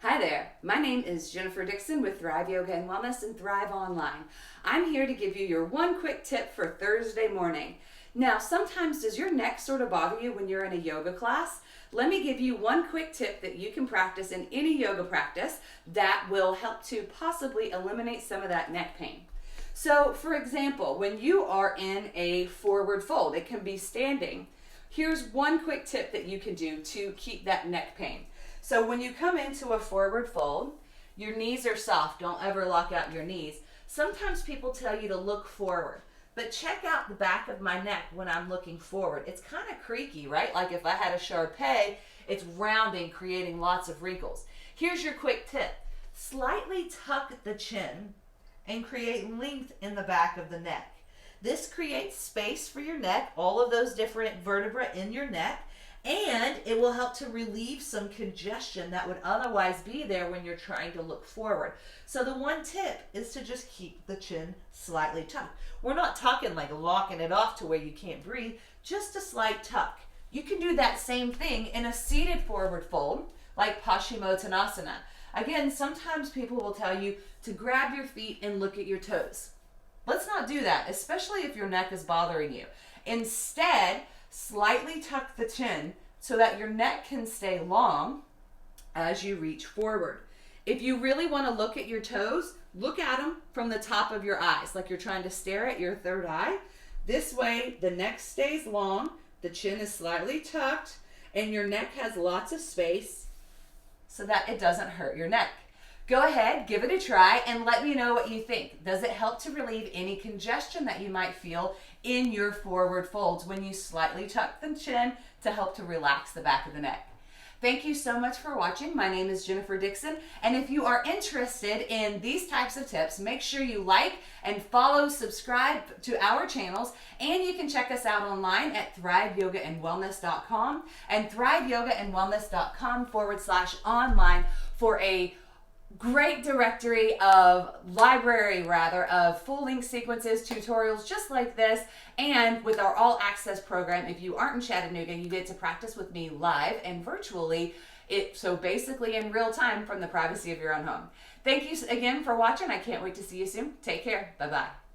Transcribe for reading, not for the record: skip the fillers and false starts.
Hi there, my name is Jennifer Dixon with Thrive Yoga and Wellness and Thrive Online. I'm here to give you your one quick tip for Thursday morning. Now, sometimes does your neck sort of bother you when you're in a yoga class? Let me give you one quick tip that you can practice in any yoga practice that will help to possibly eliminate some of that neck pain. So, for example, when you are in a forward fold, it can be standing. Here's one quick tip that you can do to keep that neck pain. So when you come into a forward fold, your knees are soft. Don't ever lock out your knees. Sometimes people tell you to look forward, but check out the back of my neck when I'm looking forward. It's kind of creaky, right? Like if I had a Shar-Pei, it's rounding, creating lots of wrinkles. Here's your quick tip. Slightly tuck the chin and create length in the back of the neck. This creates space for your neck, all of those different vertebrae in your neck, and it will help to relieve some congestion that would otherwise be there when you're trying to look forward. So the one tip is to just keep the chin slightly tucked. We're not talking like locking it off to where you can't breathe, just a slight tuck. You can do that same thing in a seated forward fold, like Paschimottanasana. Again, sometimes people will tell you to grab your feet and look at your toes. Let's not do that, especially if your neck is bothering you. Instead, slightly tuck the chin so that your neck can stay long as you reach forward. If you really want to look at your toes, look at them from the top of your eyes, like you're trying to stare at your third eye. This way, the neck stays long, the chin is slightly tucked, and your neck has lots of space so that it doesn't hurt your neck. Go ahead, give it a try, and let me know what you think. Does it help to relieve any congestion that you might feel in your forward folds when you slightly tuck the chin to help to relax the back of the neck? Thank you so much for watching. My name is Jennifer Dixon, and if you are interested in these types of tips, make sure you like and follow, subscribe to our channels, and you can check us out online at thriveyogaandwellness.com and thriveyogaandwellness.com/online for a great directory of of full-length sequences, tutorials just like this, and with our all access program, if you aren't in Chattanooga, you get to practice with me live and virtually, so basically in real time from the privacy of your own home. Thank you again for watching. I can't wait to see you soon. Take care. Bye-bye.